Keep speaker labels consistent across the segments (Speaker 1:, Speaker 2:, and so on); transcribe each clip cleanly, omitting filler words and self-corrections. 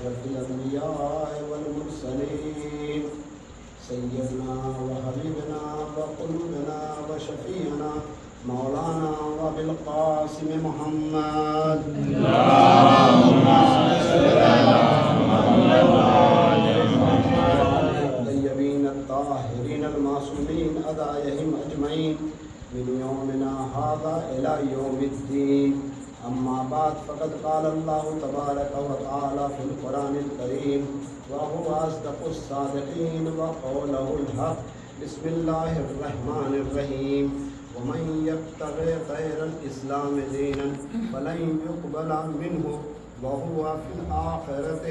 Speaker 1: أشرف الأنبياء والمرسلين سيدنا وحبيبنا وقلوبنا وشفيعنا مولانا وأبي القاسم محمد اللهم صل على محمد الطيبين الطاهرين المعصومين أدعيهم أجمعين من يومنا هذا إلى يوم الدين. أما بعد فقد قال الله تبارك وتعالى في القرآن الكريم وهو أصدق الصادقين وقوله الحق. بسم الله الرحمن الرحيم. ومن يبتغي غير الإسلام دينا فلن يقبل منه وهو في الآخرة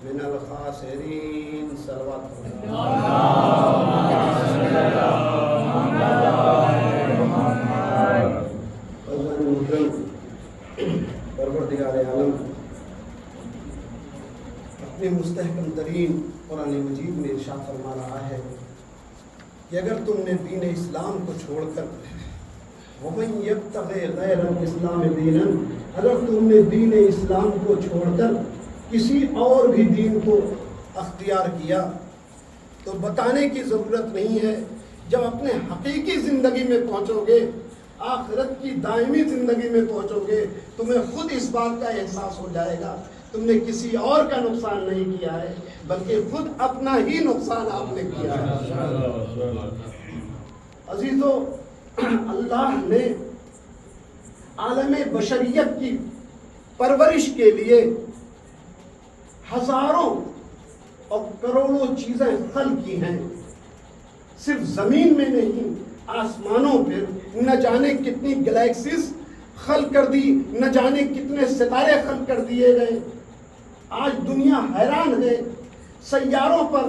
Speaker 1: من الخاسرين. صلوات پروردگار عالم اپنے مستحکم ترین قرآن مجید میں ارشاد فرما رہا ہے کہ اگر تم نے دین اسلام کو چھوڑ کر وَمَن يَبْتَغِ غَيْرَ الْإِسْلَامِ دِينًا اگر تم نے دین اسلام کو چھوڑ کر کسی اور بھی دین کو اختیار کیا تو بتانے کی ضرورت نہیں ہے. جب اپنے حقیقی زندگی میں پہنچو گے، آخرت کی دائمی زندگی میں پہنچو گے، تمہیں خود اس بات کا احساس ہو جائے گا تم نے کسی اور کا نقصان نہیں کیا ہے بلکہ خود اپنا ہی نقصان آپ نے کیا ہے. عزیزو، اللہ نے عالم بشریت کی پرورش کے لیے ہزاروں اور کروڑوں چیزیں خلق کی ہیں. صرف زمین میں نہیں، آسمانوں پہ نہ جانے کتنی گلیکسیز خلق کر دی، نہ جانے کتنے ستارے خلق کر دیے گئے. آج دنیا حیران ہے، سیاروں پر،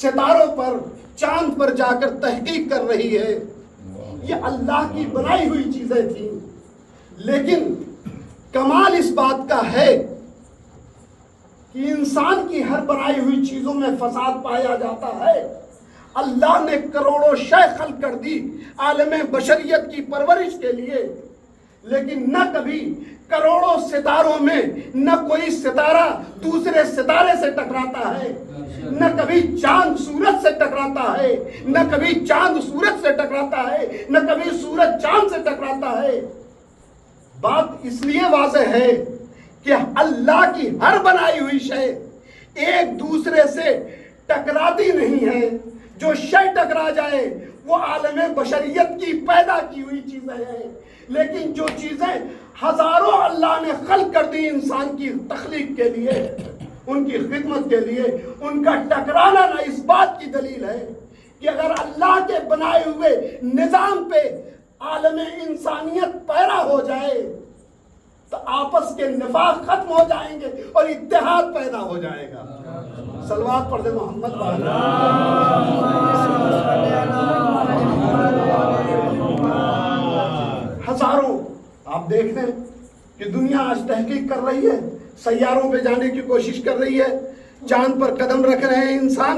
Speaker 1: ستاروں پر، چاند پر جا کر تحقیق کر رہی ہے. یہ اللہ کی بنائی ہوئی چیزیں تھیں، لیکن کمال اس بات کا ہے کہ انسان کی ہر بنائی ہوئی چیزوں میں فساد پایا جاتا ہے. اللہ نے کروڑوں شے خلق کر دی عالم بشریت کی پرورش کے لیے، لیکن نہ کبھی کروڑوں ستاروں میں نہ کوئی ستارہ دوسرے ستارے سے ٹکراتا ہے، نہ کبھی چاند سورج سے ٹکراتا ہے، نہ کبھی چاند سورج سے ٹکراتا ہے، نہ کبھی سورج چاند سے ٹکراتا ہے. بات اس لیے واضح ہے کہ اللہ کی ہر بنائی ہوئی شے ایک دوسرے سے ٹکراتی نہیں ہے. جو شے ٹکرا جائے وہ عالم بشریت کی پیدا کی ہوئی چیزیں ہیں، لیکن جو چیزیں ہزاروں اللہ نے خلق کر دی انسان کی تخلیق کے لیے، ان کی خدمت کے لیے، ان کا ٹکرانا نہ اس بات کی دلیل ہے کہ اگر اللہ کے بنائے ہوئے نظام پہ عالم انسانیت پیرا ہو جائے تو آپس کے نفاق ختم ہو جائیں گے اور اتحاد پیدا ہو جائے گا. صلوات پڑھ دے محمد والا. ہزاروں آپ دیکھ رہے ہیں کہ دنیا آج تحقیق کر رہی ہے، سیاروں پہ جانے کی کوشش کر رہی ہے، چاند پر قدم رکھ رہے ہیں انسان،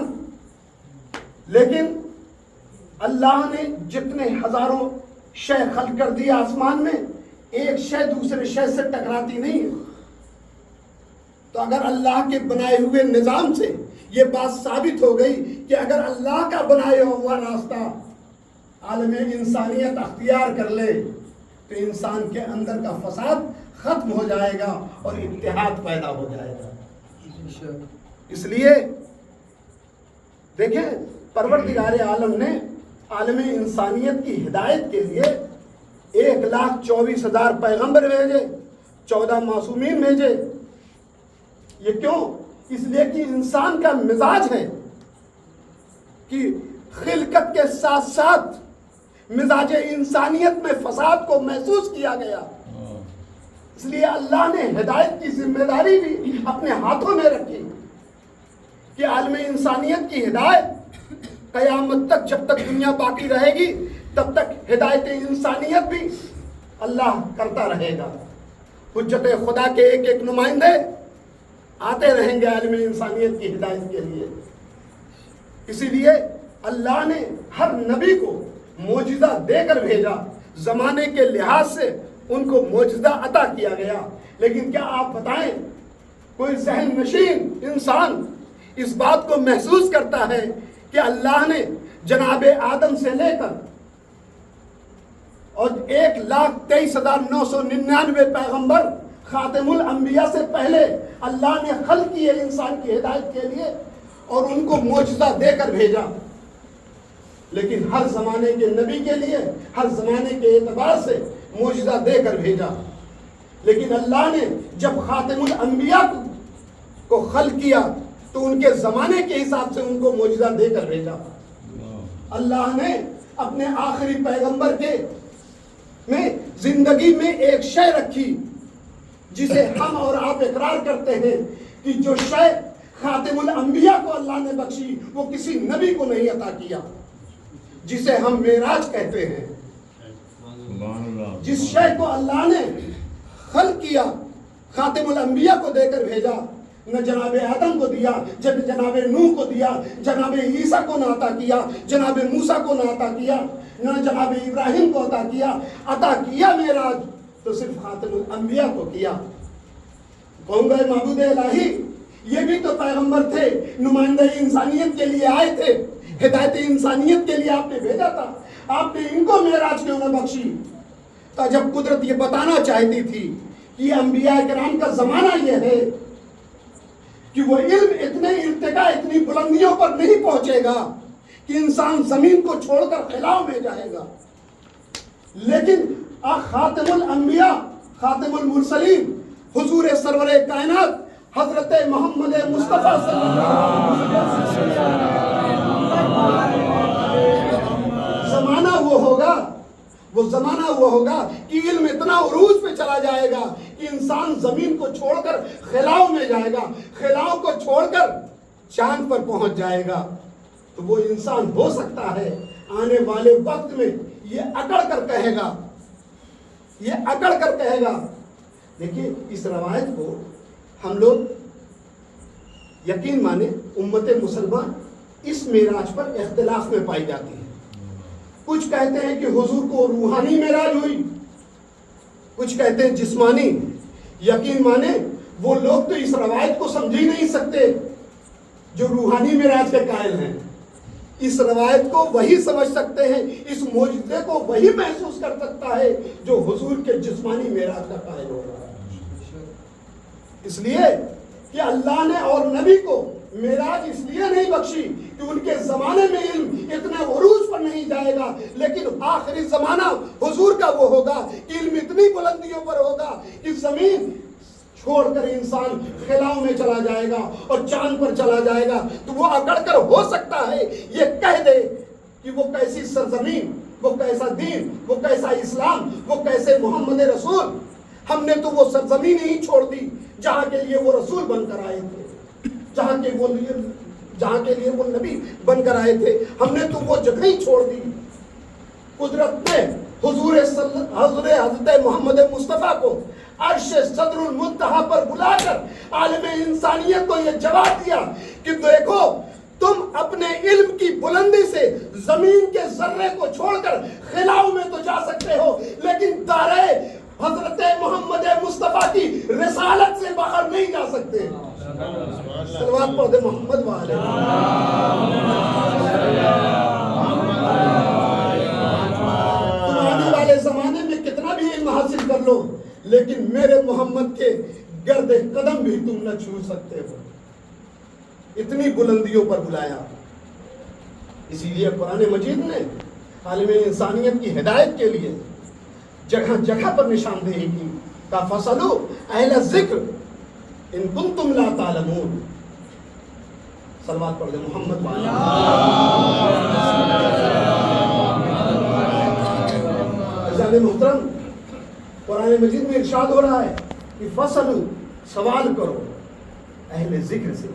Speaker 1: لیکن اللہ نے جتنے ہزاروں شے خلق کر دی آسمان میں، ایک شے دوسرے شے سے ٹکراتی نہیں ہے. تو اگر اللہ کے بنائے ہوئے نظام سے یہ بات ثابت ہو گئی کہ اگر اللہ کا بنایا ہوا راستہ عالم انسانیت اختیار کر لے تو انسان کے اندر کا فساد ختم ہو جائے گا اور اتحاد پیدا ہو جائے گا. اس لیے دیکھیں، پروردگار عالم نے عالم انسانیت کی ہدایت کے لیے 1,24,000 پیغمبر بھیجے، 14 معصومین بھیجے. یہ کیوں؟ اس لیے کہ انسان کا مزاج ہے کہ خلقت کے ساتھ ساتھ مزاج انسانیت میں فساد کو محسوس کیا گیا. اس لیے اللہ نے ہدایت کی ذمہ داری بھی اپنے ہاتھوں میں رکھی کہ عالم انسانیت کی ہدایت قیامت تک، جب تک دنیا باقی رہے گی تب تک ہدایت انسانیت بھی اللہ کرتا رہے گا. حجت خدا کے ایک ایک نمائندے آتے رہیں گے عالم انسانیت کی ہدایت کے لیے. اسی لیے اللہ نے ہر نبی کو معجزہ دے کر بھیجا، زمانے کے لحاظ سے ان کو معجزہ عطا کیا گیا. لیکن کیا آپ بتائیں کوئی ذہن نشین انسان اس بات کو محسوس کرتا ہے کہ اللہ نے جناب آدم سے لے کر اور 1,23,999 پیغمبر خاتم الانبیاء سے پہلے اللہ نے خلق کیے انسان کی ہدایت کے لیے اور ان کو معجزہ دے کر بھیجا، لیکن ہر زمانے کے نبی کے لیے ہر زمانے کے اعتبار سے معجزہ دے کر بھیجا، لیکن اللہ نے جب خاتم الانبیاء کو خلق کیا تو ان کے زمانے کے حساب سے ان کو معجزہ دے کر بھیجا۔ اللہ نے اپنے آخری پیغمبر کے میں زندگی میں ایک شے رکھی جسے ہم اور آپ اقرار کرتے ہیں کہ جو شے خاتم الانبیاء کو اللہ نے بخشی وہ کسی نبی کو نہیں عطا کیا، جسے ہم معراج کہتے ہیں۔ جس شے کو اللہ نے خلق کیا خاتم الانبیاء کو دے کر بھیجا، نہ جناب آدم کو دیا، جب جناب نوح کو دیا، جناب عیسیٰ کو نہ عطا کیا، جناب موسیٰ کو نہ عطا کیا، نہ جناب ابراہیم کو عطا کیا معراج تو صرف خاتم الانبیاء کو کیا۔ کہوں گے معبود الہی یہ بھی تو پیغمبر تھے، نمائندہ انسانیت کے لیے آئے تھے، ہدایت انسانیت کے لیے آپ نے بھیجا تھا، آپ نے ان کو معراج کیوں نہ بخشی؟ تو جب قدرت یہ بتانا چاہتی تھی کہ انبیاء کرام کا زمانہ یہ ہے کہ وہ علم اتنے ارتقاء اتنی بلندیوں پر نہیں پہنچے گا کہ انسان زمین کو چھوڑ کر خلاؤ میں جائے گا، لیکن خاتم الانبیاء خاتم المرسلین حضور سرور کائنات حضرت محمد مصطفیٰ صلی اللہ علیہ وسلم زمانہ وہ ہوگا کہ علم اتنا عروج پہ چلا جائے گا کہ انسان زمین کو چھوڑ کر خلاؤ میں جائے گا، خلاؤ کو چھوڑ کر چاند پر پہنچ جائے گا۔ تو وہ انسان ہو سکتا ہے آنے والے وقت میں یہ اکڑ کر کہے گا۔ دیکھیے اس روایت کو ہم لوگ یقین مانے امت مسلمان اس معراج پر اختلاف میں پائی جاتی ہے۔ کچھ کہتے ہیں کہ حضور کو روحانی معراج ہوئی، کچھ کہتے ہیں جسمانی۔ یقین مانے وہ لوگ تو اس روایت کو سمجھ ہی نہیں سکتے جو روحانی معراج کے قائل ہیں۔ اس روایت کو وہی سمجھ سکتے ہیں، اس معجزے کو وہی محسوس کر سکتا ہے جو حضور کے جسمانی معراج کا قائل ہو رہا ہے۔ اس لیے کہ اللہ نے اور نبی کو معراج اس لیے نہیں بخشی کہ ان کے زمانے میں علم اتنا عروج پر نہیں جائے گا، لیکن آخری زمانہ حضور کا وہ ہوگا کہ علم اتنی بلندیوں پر ہوگا کہ زمین چھوڑ کر انسان خلاؤں میں چلا جائے گا اور چاند پر چلا جائے گا۔ تو وہ اکڑ کر ہو سکتا ہے یہ کہہ دے کہ وہ کیسی سرزمین، وہ کیسا دین، وہ کیسا اسلام، وہ کیسے محمد رسول، ہم نے تو وہ سرزمین ہی چھوڑ دی جہاں کے لیے وہ رسول بن کر آئے تھے، جہاں کے لیے وہ نبی بن کر آئے تھے، ہم نے تو وہ جگہ ہی چھوڑ دی۔ قدرت نے حضرت محمد مصطفیٰ کو عرش صدر المنتہا پر بلا کر عالم انسانیت کو یہ جواب دیا کہ دیکھو تم اپنے علم کی بلندی سے زمین کے ذرے کو چھوڑ کر خلاؤں میں تو جا سکتے ہو، لیکن دائرے حضرت محمد مصطفیٰ کی رسالت سے باہر نہیں جا سکتے۔ صلوات پڑھ دے محمد والے۔ تم آنے والے زمانے میں کتنا بھی علم حاصل کر لو لیکن میرے محمد کے گرد قدم بھی تم نہ چھو سکتے ہو، اتنی بلندیوں پر بلایا۔ اسی لیے قرآن مجید نے عالم انسانیت کی ہدایت کے لیے جگہ جگہ پر نشاندہی کی، کا فصلو اہل ذکر ان کنتم لا تعلمون۔ صلوات پڑھ دے محمد والے۔ عزیزان محترم، قرآن مجید میں ارشاد ہو رہا ہے کہ فصلو سوال کرو اہل ذکر سے۔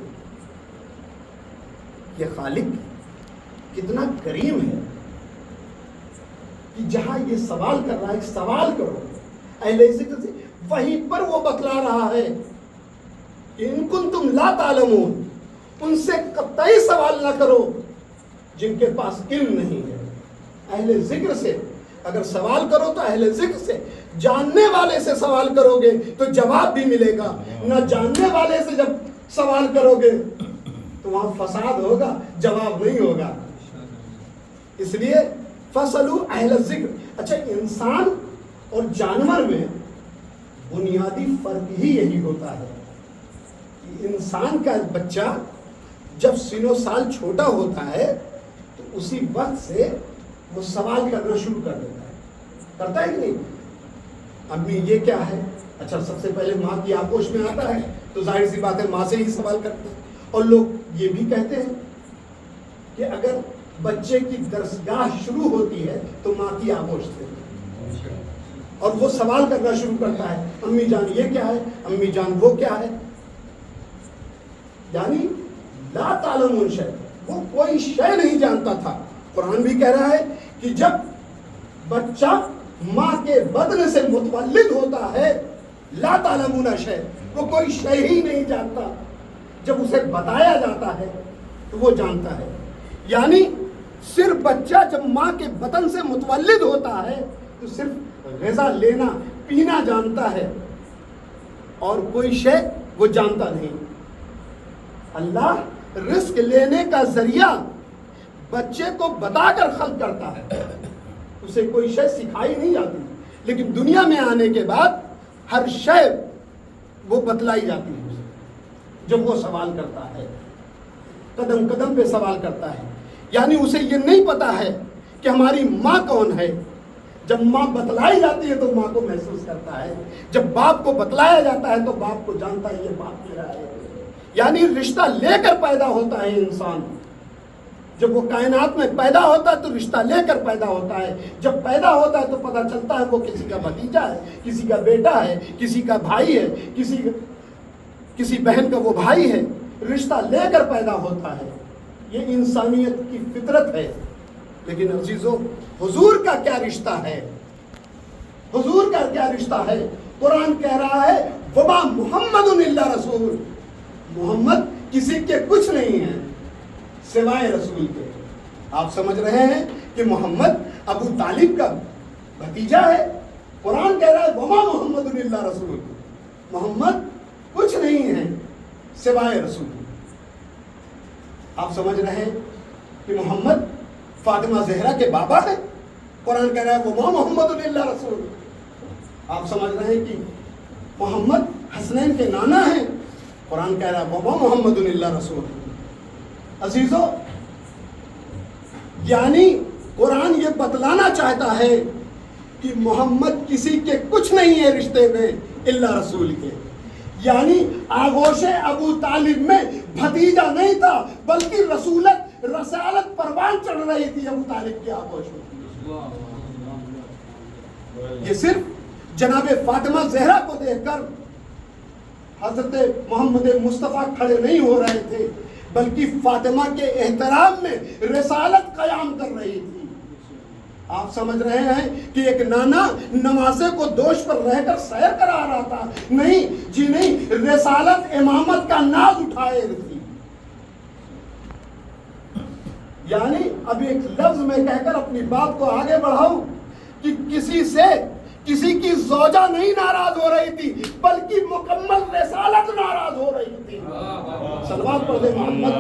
Speaker 1: یہ خالق کتنا کریم ہے کہ جہاں یہ سوال کر رہا ہے، سوال کرو اہل ذکر سے، وہیں پر وہ بتلا رہا ہے کہ ان کنتم لا تعلمون، ان سے قطعی سوال نہ کرو جن کے پاس علم نہیں ہے۔ اہل ذکر سے اگر سوال کرو تو اہل ذکر سے، جاننے والے سے سوال کرو گے تو جواب بھی ملے گا، نہ جاننے والے سے جب سوال کرو گے تو وہاں فساد ہوگا، جواب نہیں ہوگا۔ اس لیے فَاسْأَلُوا اہل الذکر۔ اچھا، انسان اور جانور میں بنیادی فرق ہی یہی ہوتا ہے کہ انسان کا بچہ جب سن و سال چھوٹا ہوتا ہے تو اسی وقت سے وہ سوال کرنا شروع کر دیتا ہے، کرتا ہے کہ نہیں؟ امی یہ کیا ہے؟ اچھا، سب سے پہلے ماں کی آغوش میں آتا ہے تو ظاہر سی بات ہے ماں سے ہی سوال کرتے ہیں۔ اور لوگ یہ بھی کہتے ہیں کہ اگر بچے کی درسگاہ شروع ہوتی ہے تو ماں کی آغوش سے، اور وہ سوال کرنا شروع کرتا ہے، امی جان یہ کیا ہے، امی جان وہ کیا ہے۔ یعنی لا تعلمون شیء، وہ کوئی شے نہیں جانتا تھا۔ قرآن بھی کہہ رہا ہے کہ جب بچہ ماں کے بدن سے متولد ہوتا ہے، لا تعلمون شیء، وہ کوئی شے ہی نہیں جانتا، جب اسے بتایا جاتا ہے تو وہ جانتا ہے۔ یعنی صرف بچہ جب ماں کے بدن سے متولد ہوتا ہے تو صرف غذا لینا پینا جانتا ہے، اور کوئی شے وہ جانتا نہیں۔ اللہ رزق لینے کا ذریعہ بچے کو بتا کر خلق کرتا ہے، اسے کوئی شے سکھائی نہیں جاتی، لیکن دنیا میں آنے کے بعد ہر شے وہ بتلائی جاتی ہے جب وہ سوال کرتا ہے، قدم قدم پہ سوال کرتا ہے۔ یعنی اسے یہ نہیں پتا ہے کہ ہماری ماں کون ہے، جب ماں بتلائی جاتی ہے تو ماں کو محسوس کرتا ہے، جب باپ کو بتلایا جاتا ہے تو باپ کو جانتا ہے یہ باپ میرا ہے۔ یعنی رشتہ لے کر پیدا ہوتا ہے انسان، جب وہ کائنات میں پیدا ہوتا ہے تو رشتہ لے کر پیدا ہوتا ہے، جب پیدا ہوتا ہے تو پتہ چلتا ہے وہ کسی کا بھتیجا ہے، کسی کا بیٹا ہے، کسی کا بھائی ہے، کسی بہن کا وہ بھائی ہے، رشتہ لے کر پیدا ہوتا ہے۔ یہ انسانیت کی فطرت ہے۔ لیکن عزیزو، حضور کا کیا رشتہ ہے؟ حضور کا کیا رشتہ ہے؟ قرآن کہہ رہا ہے وما محمد الا رسول، محمد کسی کے کچھ نہیں ہے سوائے رسول کے۔ آپ سمجھ رہے ہیں کہ محمد ابو طالب کا بھتیجا ہے؟ قرآن کہہ رہا ہے وما محمد الا رسول، محمد کچھ نہیں ہے سوائے رسول۔ آپ سمجھ رہے ہیں کہ محمد فاطمہ زہرا کے بابا ہے؟ قرآن کہہ رہا ہے وما محمد الا رسول۔ آپ سمجھ رہے ہیں کہ محمد حسنین کے نانا ہیں؟ قرآن کہہ رہا ہے وما محمد الا رسول۔ عزیزو، یعنی قرآن یہ بتلانا چاہتا ہے کہ محمد کسی کے کچھ نہیں ہے رشتے میں الا رسول کے۔ یعنی آغوش ابو طالب میں بھتیجا نہیں تھا، بلکہ رسالت پروان چڑھ رہی تھی ابو طالب کی آغوش میں۔ یہ صرف جناب فاطمہ زہرا کو دیکھ کر حضرت محمد مصطفیٰ کھڑے نہیں ہو رہے تھے، بلکہ فاطمہ کے احترام میں رسالت قیام کر رہی تھی۔ آپ سمجھ رہے ہیں کہ ایک نانا نواسے کو دوش پر رہ کر سیر کرا رہا تھا؟ نہیں جی نہیں، رسالت امامت کا ناز اٹھائے تھی۔ یعنی اب ایک لفظ میں کہہ کر اپنی بات کو آگے بڑھاؤں کہ کسی کی زوجہ نہیں ناراض ہو رہی تھی، بلکہ مکمل رسالت ناراض ہو رہی تھی۔ صلوات پڑھ دے محمد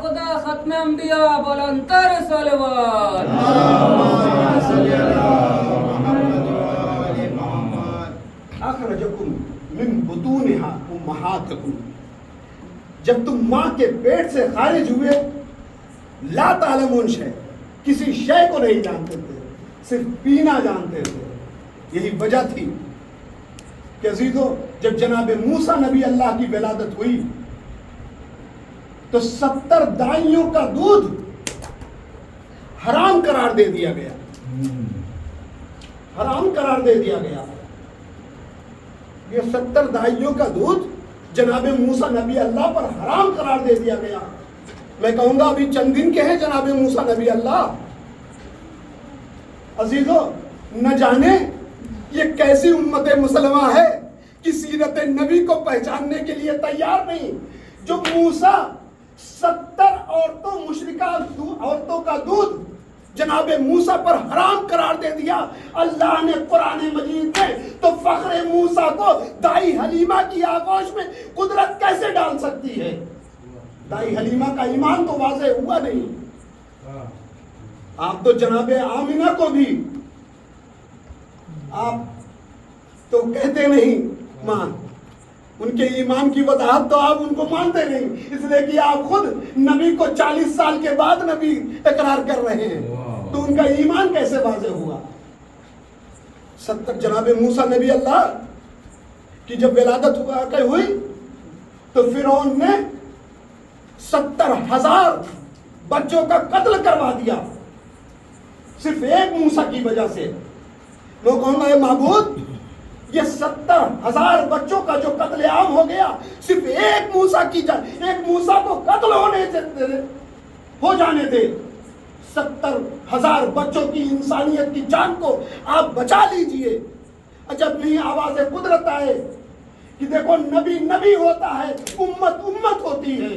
Speaker 2: خدا ختم انبیاء بلندتر صلوات۔
Speaker 1: اخرجکم من بطونہا امہاتکم، جب تم ماں کے پیٹ سے خارج ہوئے، لا تعلمون شیء، کسی شے کو نہیں جانتے تھے، صرف پینا جانتے تھے۔ یہی وجہ تھی کہ عزیزو، جب جناب موسیٰ نبی اللہ کی ولادت ہوئی تو 70 دائیوں کا دودھ حرام قرار دے دیا گیا، حرام قرار دے دیا گیا۔ یہ 70 دائیوں کا دودھ جناب موسیٰ نبی اللہ پر حرام قرار دے دیا گیا۔ میں کہوں گا ابھی چند دن کے ہیں جناب موسیٰ نبی اللہ۔ عزیزو، نہ جانے یہ کیسی امت مسلمہ ہے کہ سیرت نبی کو پہچاننے کے لیے تیار نہیں. جو موسیٰ 70 عورتوں مشرکہ عورتوں کا دودھ جناب موسیٰ پر حرام قرار دے دیا اللہ نے قرآن مجید میں, تو فخر موسیٰ کو دائی حلیمہ کی آغوش میں قدرت کیسے ڈال سکتی ہے؟ دائی حلیمہ کا ایمان تو واضح ہوا نہیں. آپ تو جناب آمنہ کو بھی آپ تو کہتے نہیں مان, ان کے ایمان کی وضاحت تو آپ ان کو مانتے نہیں, اس لیے کہ آپ خود نبی کو 40 سال کے بعد نبی اقرار کر رہے ہیں, تو ان کا ایمان کیسے واضح ہوا؟ 70 جناب موسیٰ نبی اللہ کی جب ولادت ہوئی تو فرعون نے 70,000 بچوں کا قتل کروا دیا صرف ایک موسیٰ کی وجہ سے. میں کہوں گا اے معبود, یہ 70,000 بچوں کا جو قتل عام ہو گیا صرف ایک موسیٰ کی ایک موسیٰ کو قتل ہو جانے دے. 70,000 بچوں کی انسانیت کی جان کو آپ بچا لیجئے. جب نہیں آواز قدرت آئے کہ دیکھو نبی نبی ہوتا ہے, امت امت ہوتی ہے.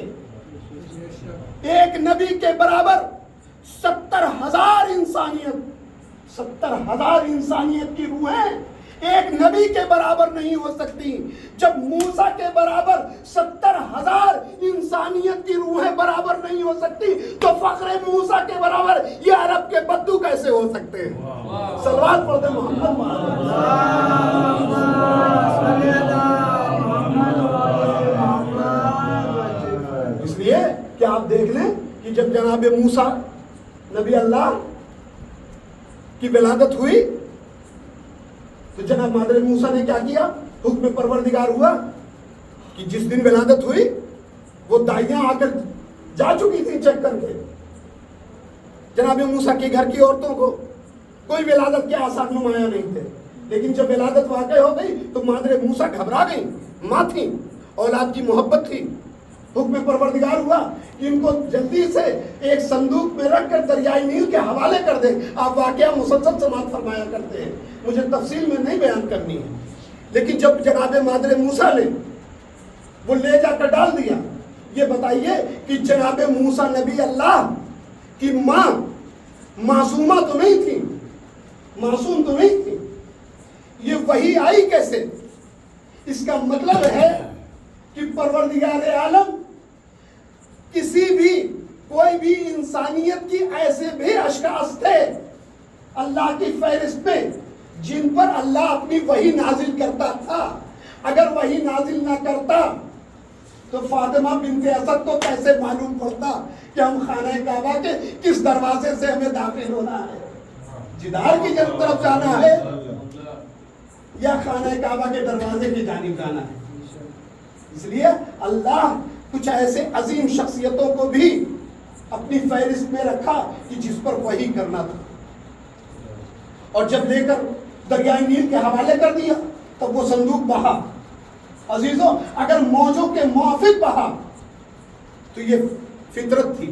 Speaker 1: ایک نبی کے برابر 70,000 انسانیت کی روحیں ایک نبی کے برابر نہیں ہو سکتی. جب موسیٰ کے برابر 70,000 انسانیت کی روحیں برابر نہیں ہو سکتی تو فخر موسیٰ کے برابر یہ عرب کے بدو کیسے ہو سکتے ہیں؟ صلوات پڑھ دیں محمد. اس لیے کہ آپ دیکھ لیں کہ جب جناب موسیٰ نبی اللہ کی ولادت ہوئی تو جناب مادر موسیٰ نے کیا کیا؟ حکم پروردگار ہوا کہ جس دن ولادت ہوئی وہ دائیاں آ کر جا چکی تھی چیک کر کے جناب موسیٰ کے گھر کی عورتوں کو. کوئی ولادت کے آثار نمایاں نہیں تھے, لیکن جب ولادت واقع ہو گئی تو مادر موسیٰ گھبرا گئی. ماں تھی, اولاد کی محبت تھی. حکم پروردگار ہوا کہ ان کو جلدی سے ایک صندوق میں رکھ کر دریائے نیل کے حوالے کر دیں. آپ واقعہ مسلسل سماعت فرمایا کرتے ہیں, مجھے تفصیل میں نہیں بیان کرنی ہے. لیکن جب جناب مادر موسیٰ نے وہ لے جا کر ڈال دیا, یہ بتائیے کہ جناب موسیٰ نبی اللہ کی ماں معصومہ تو نہیں تھی, معصوم تو نہیں تھی, یہ وحی آئی کیسے؟ اس کا مطلب ہے کہ پروردگار عالم کسی بھی کوئی بھی انسانیت کی ایسے بھی اشخاص تھے اللہ کی فہرست میں جن پر اللہ اپنی وحی نازل کرتا تھا. اگر وحی نازل نہ کرتا تو فاطمہ بنت اسد کو کیسے معلوم پڑتا کہ ہم خانہ کعبہ کے کس دروازے سے ہمیں داخل ہونا ہے, جدار کی طرف جانا ہے یا خانہ کعبہ کے دروازے کی جانب جانا ہے. اس لیے اللہ کچھ ایسے عظیم شخصیتوں کو بھی اپنی فہرست میں رکھا کہ جس پر وحی کرنا تھا, اور جب لے کر دریائے نیل کے حوالے کر دیا تب وہ صندوق بہا. عزیزوں, اگر موجوں کے موافق بہا تو یہ فطرت تھی,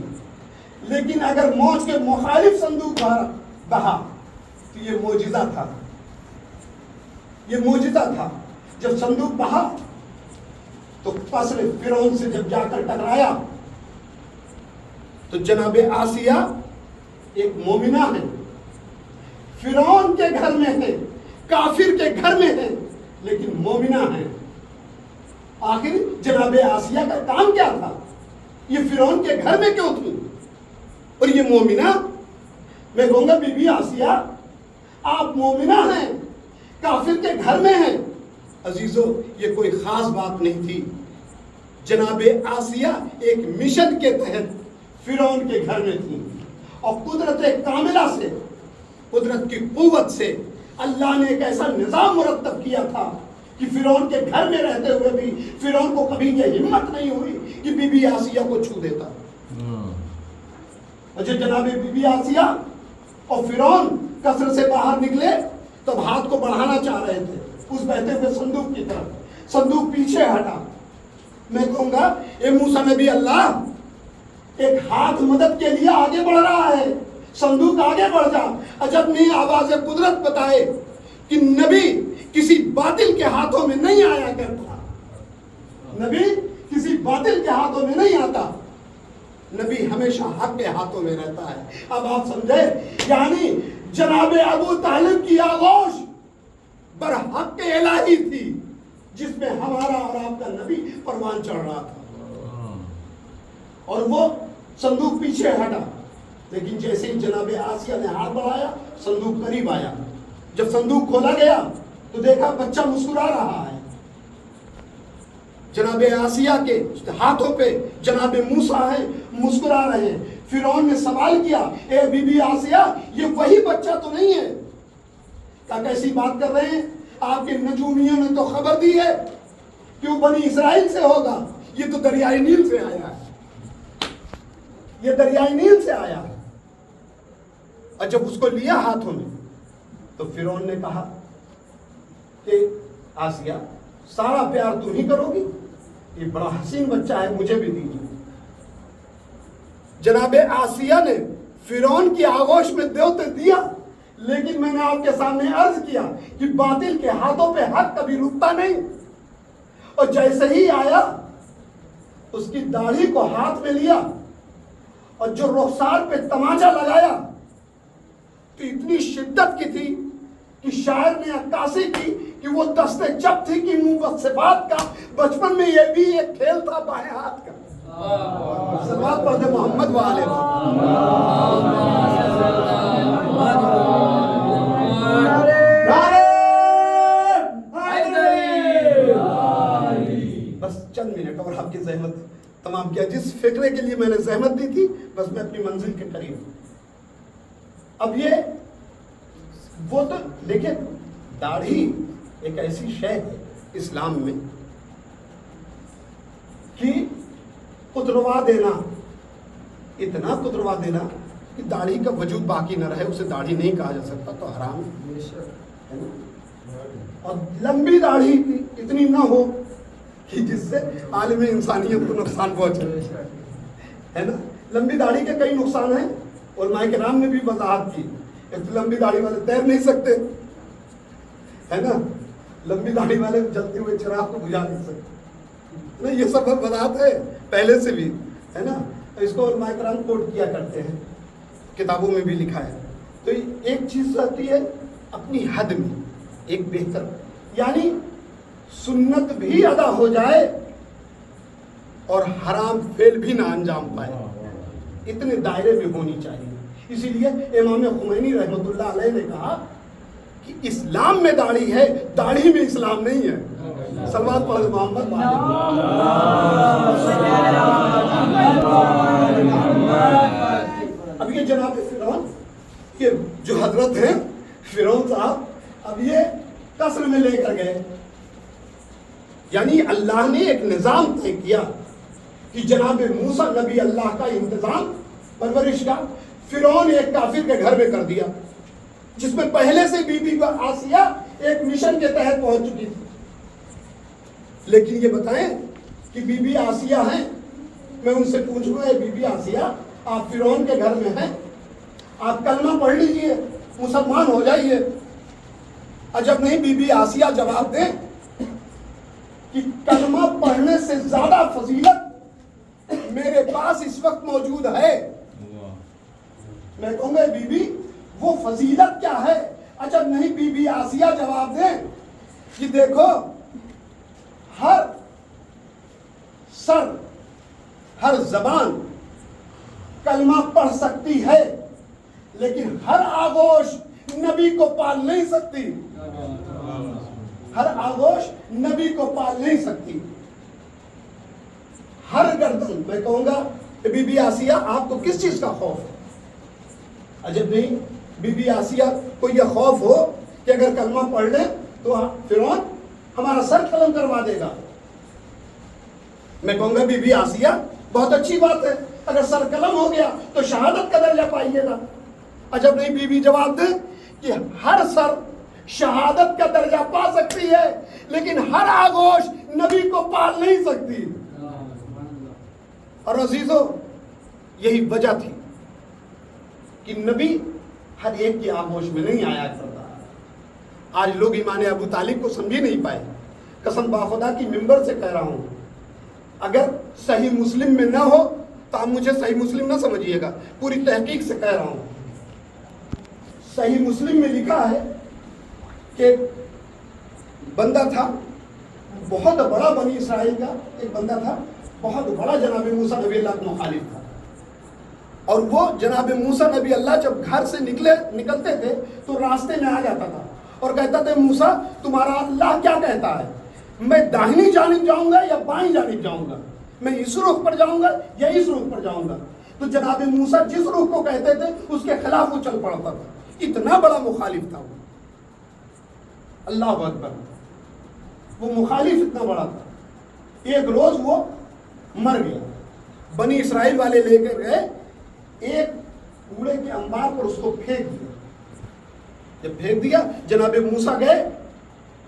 Speaker 1: لیکن اگر موج کے مخالف صندوق بہا تو یہ معجزہ تھا. یہ معجزہ تھا. جب صندوق بہا تو فصل فرعون سے جب جا کر ٹکرایا تو جناب آسیہ ایک مومنہ ہے, فرعون کے گھر میں ہے, کافر کے گھر میں ہے, لیکن مومنہ ہے. آخر جناب آسیہ کا کام کیا تھا؟ یہ فرعون کے گھر میں کیوں تھی اور یہ مومنہ؟ میں کہوں گا بی بی آسیہ آپ مومنہ ہیں, کافر کے گھر میں ہیں. عزیزو, یہ کوئی خاص بات نہیں تھی. جناب آسیہ ایک مشن کے تحت فرعون کے گھر میں تھی, اور قدرت کاملہ سے, قدرت کی قوت سے اللہ نے ایک ایسا نظام مرتب کیا تھا کہ فرعون کے گھر میں رہتے ہوئے بھی فرعون کو کبھی یہ ہمت نہیں ہوئی کہ بی بی آسیہ کو چھو دیتا. اچھا, جناب بی بی آسیہ اور فرعون قصر سے باہر نکلے تب ہاتھ کو بڑھانا چاہ رہے تھے اس بہتے ہوئے صندوق کی طرف. صندوق پیچھے ہٹا. میں کہوں گا اے موسیٰ نبی اللہ, ایک ہاتھ مدد کے لیے آگے بڑھ رہا ہے, صندوق آگے بڑھ جا. جب نہیں آواز قدرت بتائے کہ نبی کسی باطل کے ہاتھوں میں نہیں آیا کرتا. نبی کسی باطل کے ہاتھوں میں نہیں آتا. نبی ہمیشہ حق کے ہاتھوں میں رہتا ہے. اب آپ سمجھے, یعنی جناب ابو طالب کی آغوش بر حق الہی تھی, جس میں ہمارا اور آپ کا نبی پروان چڑھ رہا تھا. اور وہ صندوق پیچھے ہٹا, لیکن جیسے ہی جناب آسیہ نے ہاتھ بڑھایا صندوق قریب آیا. جب صندوق کھولا گیا تو دیکھا بچہ مسکرا رہا ہے. جناب آسیہ کے ہاتھوں پہ جناب موسیٰ ہیں, مسکرا رہے ہیں. فرعون نے سوال کیا, اے بی بی آسیہ, یہ وہی بچہ تو نہیں ہے؟ کیا کیسی بات کر رہے ہیں, آپ کے نجومیوں نے تو خبر دی ہے کہ وہ بنی اسرائیل سے ہوگا, یہ تو دریائے نیل سے آیا ہے, یہ دریائے نیل سے آیا ہے. اور جب اس کو لیا ہاتھوں میں تو فرعون نے کہا کہ آسیہ, سارا پیار تم ہی کرو گی, یہ بڑا حسین بچہ ہے, مجھے بھی دیجیے. جناب آسیہ نے فرعون کی آغوش میں دیوتے دیا, لیکن میں نے آپ کے سامنے عرض کیا کہ باطل کے ہاتھوں پہ حق کبھی رکتا نہیں. اور جیسے ہی آیا اس کی داڑھی کو ہاتھ میں لیا اور جو رخسار پہ تماچا لگایا تو اتنی شدت کی تھی کہ شاعر نے عکاسی کی کہ وہ دست جب تھی کہ منہ صفات کا بچپن میں یہ بھی ایک کھیل تھا بائیں ہاتھ کا. صلوات پڑھ دے محمد وآلہ بس چند منٹ اور آپ کی زحمت تمام کیا. جس فکرے کے لیے میں نے زحمت دی تھی بس میں اپنی منزل کے قریب ہوں. اب یہ وہ تو دیکھیں, داڑھی ایک ایسی شے ہے اسلام میں کہ کتروا دینا, اتنا کتروا دینا کہ داڑھی کا وجود باقی نہ رہے, اسے داڑھی نہیں کہا جا سکتا, تو حرام ہے. اور لمبی داڑھی اتنی نہ ہو کہ جس سے عالم انسانیت کو نقصان پہنچے, ہے نا. لمبی داڑھی کے کئی نقصان ہیں, علماء کرام نے بھی وضاحت کی. ایک تو لمبی داڑھی والے تیر نہیں سکتے, ہے نا. لمبی داڑھی والے جلتے ہوئے چراغ کو بجھا نہیں سکتے. یہ سب وضاحت ہے پہلے سے بھی, ہے نا. اس کو علماء کرام کوٹ کیا کرتے ہیں, کتابوں میں بھی لکھا ہے. تو ایک چیز آتی ہے اپنی حد میں, ایک بہتر, یعنی سنت بھی ادا ہو جائے اور حرام فعل بھی نہ انجام پائے, اتنے دائرے میں ہونی چاہیے. اسی لیے امام خمینی رحمۃ اللہ علیہ نے کہا کہ اسلام میں داڑھی ہے, داڑھی میں اسلام نہیں ہے. صلوات پڑھ محمد. اب یہ جناب فرعون, یہ جو حضرت ہیں فرعون صاحب, اب یہ قصر میں لے کر گئے. یعنی اللہ نے ایک نظام طے کیا کہ جناب موسیٰ نبی اللہ کا انتظام پرورش کا فرعون ایک کافر کے گھر میں کر دیا, جس میں پہلے سے بی بی آسیہ ایک مشن کے تحت پہنچ چکی تھی. لیکن یہ بتائیں کہ بی بی آسیہ ہیں, میں ان سے پوچھوں گا, بی بی آسیہ آپ فرعون کے گھر میں ہیں, آپ کلمہ پڑھ لیجئے, مسلمان ہو جائیے. عجب نہیں بی بی آسیہ جواب دیں کہ کلمہ پڑھنے سے زیادہ فضیلت میرے پاس اس وقت موجود ہے. میں کہوں گا بی بی وہ فضیلت کیا ہے؟ عجب نہیں بی بی آسیہ جواب دیں کہ دیکھو, ہر سر, ہر زبان کلمہ پڑھ سکتی ہے, لیکن ہر آغوش نبی کو پال نہیں سکتی. ہر آغوش نبی کو پال نہیں سکتی. ہر گردن, میں کہوں گا بی بی آسیہ آپ کو کس چیز کا خوف ہے؟ عجب نہیں بی بی آسیہ کو یہ خوف ہو کہ اگر کلمہ پڑھ لیں تو فرعون ہمارا سر قلم کروا دے گا. میں کہوں گا بی بی آسیہ بہت اچھی بات ہے, اگر سر قلم ہو گیا تو شہادت کا درجہ پائیے گا. عجب نہیں بی بی جواب دے کہ ہر سر شہادت کا درجہ پا سکتی ہے, لیکن ہر آغوش نبی کو پال نہیں سکتی. اور عزیزو, یہی وجہ تھی کہ نبی ہر ایک کی آغوش میں نہیں آیا کرتا. آج لوگ ایمان ابو طالب کو سمجھ نہیں پائے. قسم باخدا کی منبر سے کہہ رہا ہوں, اگر صحیح مسلم میں نہ ہو تو آپ مجھے صحیح مسلم نہ سمجھیے گا, پوری تحقیق سے کہہ رہا ہوں. صحیح مسلم میں لکھا ہے کہ بندہ تھا بہت بڑا, بنی اسرائیل کا ایک بندہ تھا بہت بڑا, جناب موسیٰ نبی اللہ کا مخالف تھا. اور وہ جناب موسیٰ نبی اللہ جب گھر سے نکلتے تھے تو راستے میں آ جاتا تھا اور کہتا تھا موسیٰ تمہارا اللہ کیا کہتا ہے, میں داہنی جانب جاؤں گا یا بائیں جانب جاؤں گا, میں اس رخ پر جاؤں گا یا اس رخ پر جاؤں گا. تو جناب موسیٰ جس رخ کو کہتے تھے اس کے خلاف وہ چل پڑتا تھا. اتنا بڑا مخالف تھا وہ. اللہ اکبر, وہ مخالف اتنا بڑا تھا. ایک روز وہ مر گیا. بنی اسرائیل والے لے کر گئے, ایک کوڑے کے انبار پر اس کو پھینک دیا. جب پھینک دیا جناب موسیٰ گئے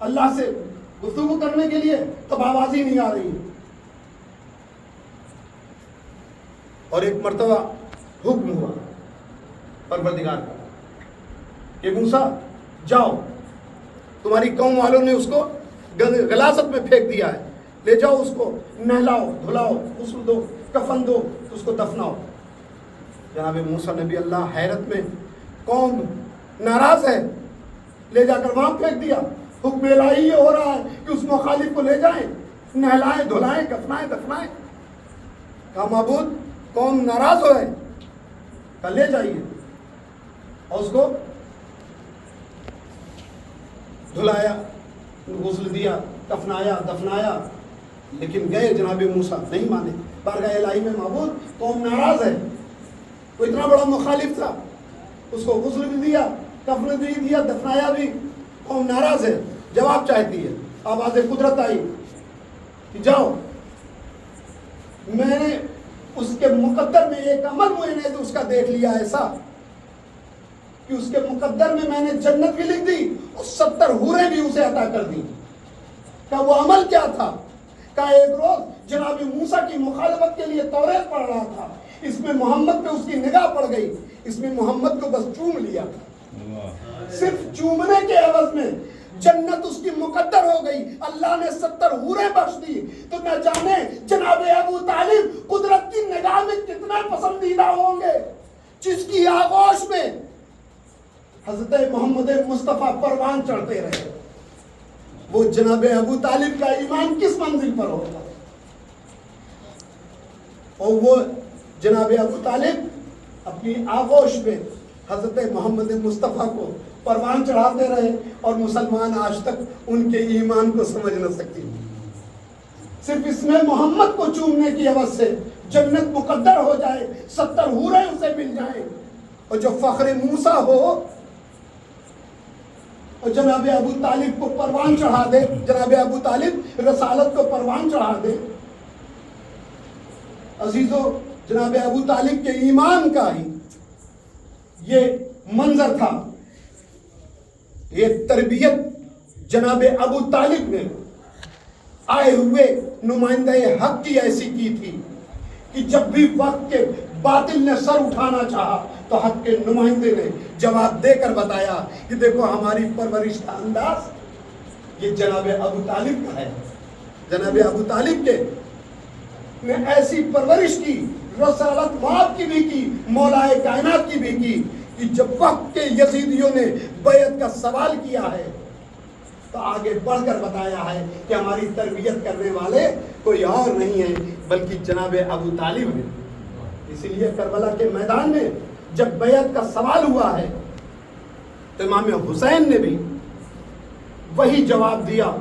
Speaker 1: اللہ سے گفتگو کرنے کے لیے, تب آواز ہی نہیں آ رہی. اور ایک مرتبہ حکم ہوا پروردگار کا کہ موسیٰ جاؤ, تمہاری قوم والوں نے اس کو غلاظت میں پھینک دیا ہے, لے جاؤ اس کو, نہلاؤ دھلاؤ, غسل دو, کفن دو, اس کو دفناؤ. جناب موسیٰ نبی اللہ حیرت میں, قوم ناراض ہے, لے جا کر وہاں پھینک دیا. حکم الہی یہ ہو رہا ہے کہ اس مخالف کو لے جائیں, نہلائیں دھلائیں, کفنائیں دفنائیں. کہا معبود قوم ناراض ہوئے, کہا لے جائیے. اور اس کو دھلایا, غسل دیا, کفنایا دفنایا. لیکن گئے جناب موسیٰ نہیں مانے. بارگاہ الہی میں معبود قوم ناراض ہے, وہ اتنا بڑا مخالف تھا, اس کو غسل بھی دیا, کفن بھی دیا, دفنایا بھی, قوم ناراض ہے, جواب چاہتی ہے. آواز قدرت آئی کہ جاؤ, میں نے اس کے مقدر میں ایک عمل میں نے تو اس کا دیکھ لیا ایسا کہ اس کے مقدر میں نے جنت بھی لکھ دی, اور 70 حوریں بھی اسے عطا کر دی. کہا وہ عمل کیا تھا؟ کہا ایک روز جناب موسیٰ کی مخالفت کے لیے توریت پڑھ رہا تھا, اس میں محمد پہ اس کی نگاہ پڑ گئی, اس میں محمد کو بس چوم لیا. صرف چومنے کے عوض میں جنت اس کی مقدر ہو گئی, اللہ نے 70 حوریں بخش دی. تو نہ جانے جناب ابو طالب قدرت کی نگاہ میں کتنا پسندیدہ ہوں گے, جس کی آغوش میں حضرت محمد مصطفیٰ پروان چڑھتے رہے. وہ جناب ابو طالب کا ایمان کس منزل پر ہوگا. اور وہ جناب ابو طالب اپنی آغوش میں حضرت محمد مصطفیٰ کو پروان چڑھاتے رہے, اور مسلمان آج تک ان کے ایمان کو سمجھ نہ سکتی. صرف اس میں محمد کو چومنے کی عوض سے جنت مقدر ہو جائے, 70 حوریں اسے مل جائیں, اور جو فخر موسیٰ ہو اور جناب ابو طالب کو پروان چڑھا دے, جناب ابو طالب رسالت کو پروان چڑھا دے. عزیزو, جناب ابو طالب کے ایمان کا ہی یہ منظر تھا. یہ تربیت جناب ابو طالب نے آئے ہوئے نمائندہ حق کی ایسی کی تھی کہ جب بھی وقت کے باطل نے سر اٹھانا چاہا تو حق کے نمائندے نے جواب دے کر بتایا کہ دیکھو ہماری پرورش کا انداز یہ جناب ابو طالب کا ہے. جناب ابو طالب کے نے ایسی پرورش کی, رسالت مآب کی بھی کی, مولائے کائنات کی بھی کی, کہ جب وقت کے یزیدیوں نے بیعت کا سوال کیا ہے تو آگے بڑھ کر بتایا ہے کہ ہماری تربیت کرنے والے کوئی اور نہیں ہے بلکہ جناب ابو طالب ہے. اسی لیے کربلا کے میدان میں جب بیعت کا سوال ہوا ہے تو امام حسین نے بھی وہی جواب دیا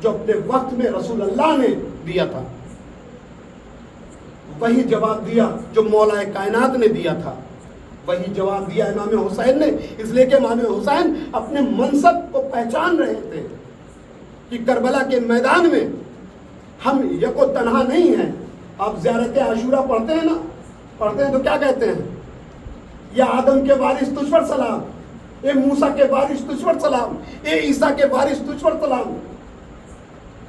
Speaker 1: جو اپنے وقت میں رسول اللہ نے دیا تھا, وہی جواب دیا جو مولا کائنات نے دیا تھا, وہی جواب دیا امام حسین نے. اس لیے کہ امام حسین اپنے منصب کو پہچان رہے تھے کہ کربلا کے میدان میں ہم یک و تنہا نہیں ہیں. آپ زیارت عاشورہ پڑھتے ہیں نا, پڑھتے ہیں تو کیا کہتے ہیں, یا آدم کے وارث تجھ پر سلام, اے موسیٰ کے وارث تجھ پر سلام, اے عیسیٰ کے وارث تجھ پر سلام,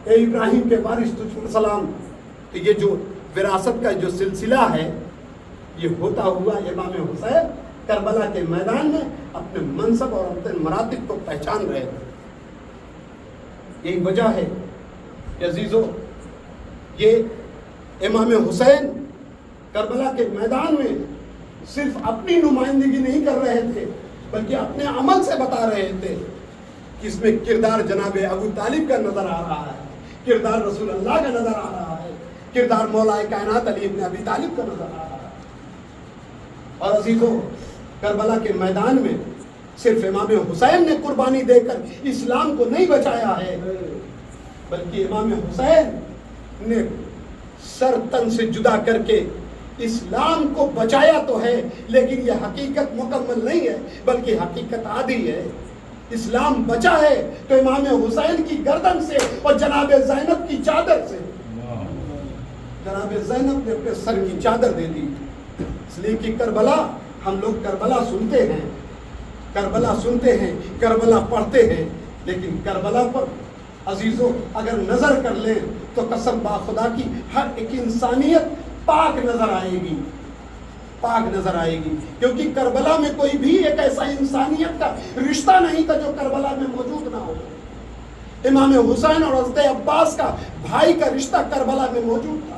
Speaker 1: اے ابراہیم کے وارث تجھ پر سلام. تو یہ جو وراثت کا جو سلسلہ ہے یہ ہوتا ہوا امام حسین کربلا کے میدان میں اپنے منصب اور اپنے مراتب کو پہچان رہے تھے. یہی وجہ ہے کہ عزیزو، یہ امام حسین کربلا کے میدان میں صرف اپنی نمائندگی نہیں کر رہے تھے بلکہ اپنے عمل سے بتا رہے تھے کہ اس میں کردار جناب ابو طالب کا نظر آ رہا ہے، کردار رسول اللہ کا نظر آ رہا ہے، کردار مولا کائنات علی ابن ابی طالب کا نظر آ رہا ہے. اور عزیزو، کربلا کے میدان میں صرف امام حسین نے قربانی دے کر اسلام کو نہیں بچایا ہے بلکہ امام حسین نے سر تن سے جدا کر کے اسلام کو بچایا تو ہے، لیکن یہ حقیقت مکمل نہیں ہے بلکہ حقیقت آدھی ہے. اسلام بچا ہے تو امام حسین کی گردن سے اور جناب زینب کی چادر سے. جناب زینب نے اپنے سر کی چادر دے دی. اس لیے کہ کربلا، ہم لوگ کربلا سنتے ہیں، کربلا سنتے ہیں، کربلا پڑھتے ہیں، لیکن کربلا پر عزیزو اگر نظر کر لیں تو قسم با خدا کی ہر ایک انسانیت پاک نظر آئے گی، پاک نظر آئے گی. کیونکہ کربلا میں کوئی بھی ایک ایسا انسانیت کا رشتہ نہیں تھا جو کربلا میں موجود نہ ہو. امام حسین اور حضرت عباس کا بھائی کا رشتہ کربلا میں موجود تھا.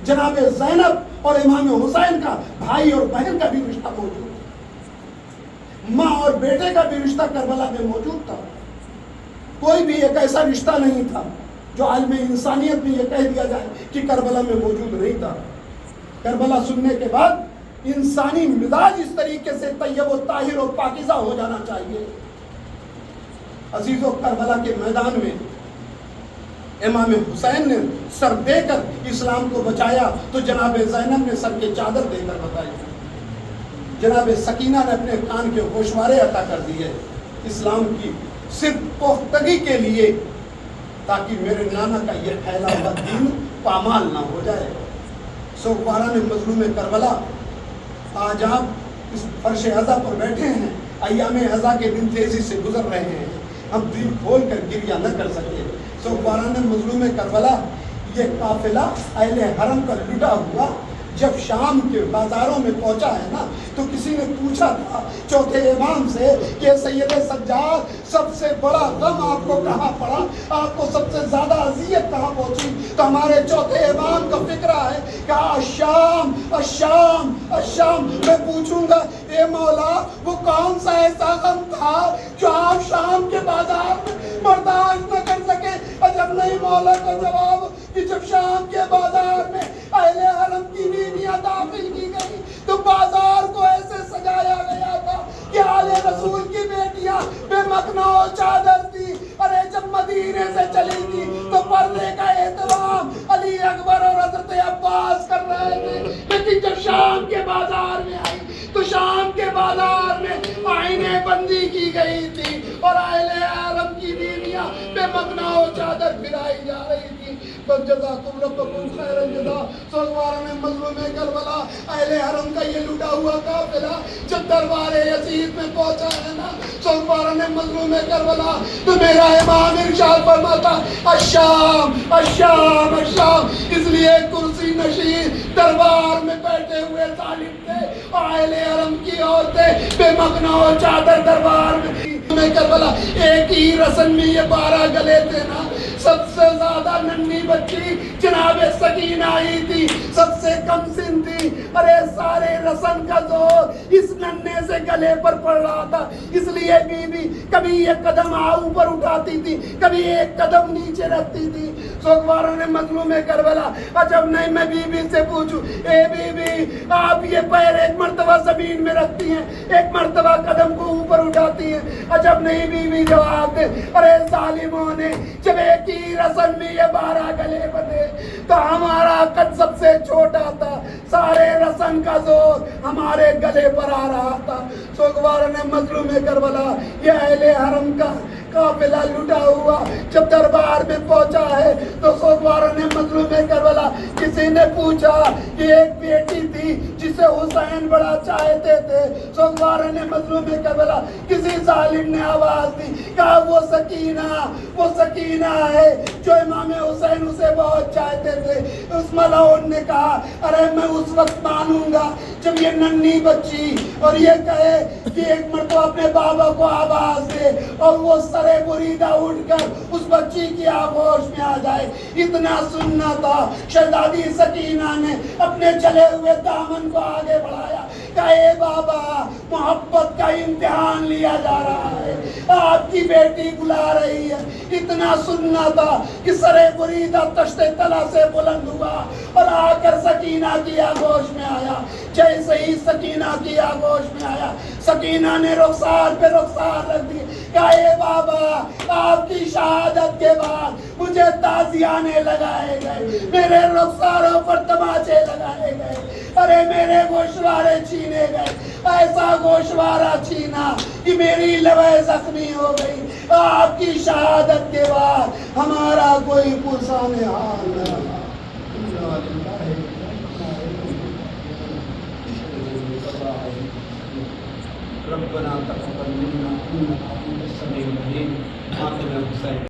Speaker 1: جناب زینب اور امام حسین کا بھائی اور بہن کا بھی رشتہ موجود تھا. ماں اور بیٹے کا بھی رشتہ کربلا میں موجود تھا. کوئی بھی ایک ایسا رشتہ نہیں تھا جو عالم انسانیت میں یہ کہہ دیا جائے کہ کربلا میں موجود نہیں تھا. کربلا سننے کے بعد انسانی مزاج اس طریقے سے طیب و طاہر اور پاکیزہ ہو جانا چاہیے. عزیزو، کربلا کے میدان میں امام حسین نے سر دے کر اسلام کو بچایا تو جناب زینب نے سر کے چادر دے کر بتائی. جناب سکینہ نے اپنے کان کے گوشوارے عطا کر دیے اسلام کی صرف پختگی کے لیے، تاکہ میرے نانا کا یہ پھیلا ہوا دین پامال نہ ہو جائے. سوگواران مظلوم کربلا، آج آپ اس فرش عزا پر بیٹھے ہیں، ایام عزا کے دن تیزی سے گزر رہے ہیں، ہم دل کھول کر گریہ نہ کر سکے. سوگواران مظلوم کربلا، یہ قافلہ اہل حرم کا لٹا ہوا جب شام کے بازاروں میں پہنچا ہے نا تو کسی نے پوچھا تھا چوتھے امام سے کہ سید سجاد، سب سے بڑا غم آپ کو کہاں پڑا، آپ کو سب سے زیادہ اذیت کہاں پہنچی؟ تو ہمارے چوتھے امام کا فکرہ ہے کہ الشام الشام الشام. میں پوچھوں گا اے مولا، وہ کون سا ایسا غم تھا جو آپ شام کے بازار میں برداشت نہ کر سکے؟ عجب نہیں مولا کا جواب کہ جب شام کے بازار میں اہل حرم کی بیویاں داخل کی گئی تو بازار کو ایسے سجایا گیا تھا کہ آل رسول کی بیٹیاں بے مکنا و چادر تھی. ارے جب مدینے سے چلی تھی تو پردے کا اہتمام علی اکبر اور حضرت عباس کر رہے تھے، لیکن جب شام کے بازار میں آئی تو شام کے بازار میں آئینے بندی کی گئی تھی اور اہل حرم کی بیویاں بے مکنا و چادر پھرائی جا رہی تھی. بس جزاکم ربکم خیر الجزا. سوگواران مظلوم کربلا، اہل حرم کا یہ لٹا ہوا قافلہ جب دربار یزید میں پہنچا ہے نا سوگواران مظلوم کربلا، تو میرا امام ارشاد فرماتا الشام الشام الشام. اس لیے کرسی نشین دربار میں بیٹھے ہوئے ظالم تھے اور اہل حرم کی عورتیں بے مکنا و چادر دربار میں تھی. کربلا ایک ہی رسن میں یہ 12 گلے تھے نا. سب سے زیادہ ننھی بچی جناب سکینہ آئی تھی، سب سے کم سن تھی. ارے سارے رسن کا زور اس ننھے سے گلے پر پڑ رہا تھا. اس لیے بی بی کبھی ایک قدم اوپر اٹھاتی تھی، کبھی ایک قدم نیچے رکھتی تھی. سوگواران مظلوم کربلا، عجب نہیں میں بی بی سے پوچھوں اے بی بی، آپ یہ پیر ایک مرتبہ زمین میں رکھتی ہیں، ایک مرتبہ قدم کو اوپر اٹھاتی ہیں، عجب نہیں بی بی جواب دے ارے ظالموں نے جب ایک ہی رسن میں یہ 12 گلے بنے تو ہمارا قد سب سے چھوٹا تھا، سارے رسن کا زور ہمارے گلے پر آ رہا تھا. سوگواران مظلوم کربلا، یہ اہل حرم کا قافلہ لٹا ہوا جب دربار میں پہنچا ہے تو سوگواران مظلوم کربلا کسی نے پوچھا کہ ایک بیٹی تھی جسے حسین بڑا چاہتے تھے. سوگوار نے مظلوم کربلا کسی ظالم نے آواز دی, کہا وہ سکینہ ہے جو امام حسین اسے بہت چاہتے تھے. اس ملعون نے کہا ارے میں اس وقت مانوں گا جب یہ ننھی بچی اور یہ کہے کہ ایک مرتبہ اپنے بابا کو آواز دے اور وہ سرے بریدہ اٹھ کر اس بچی کی آغوش میں آ جائے. اتنا سننا تھا. شہزادی سکینہ نے اپنے چلے ہوئے دامن کو آگے بڑھایا, کہا اے بابا محبت کا امتحان لیا جا رہا ہے, آپ کی بیٹی بلا رہی ہے. اتنا سننا تھا کہ سرے بریدہ تشت تلا سے بلند ہوا اور آ کر سکینہ کی آغوش میں آیا. جیسے ہی سکینہ کی آغوش میں آیا, سکینہ نے رخسار پہ رخسار رکھ دی, کہا اے بابا آپ کی شہادت کے بعد مجھے تازیانے لگائے گئے, میرے رخساروں پر تماچے لگائے گئے, ارے میرے گوشوارے چھینے گئے. ایسا گوشوارہ چھینا کہ میری لوے زخمی ہو گئی. آپ کی شہادت کے بعد ہمارا کوئی پرسان حال نہ رہا. ربنا تقبل منا انك انت السميع العليم.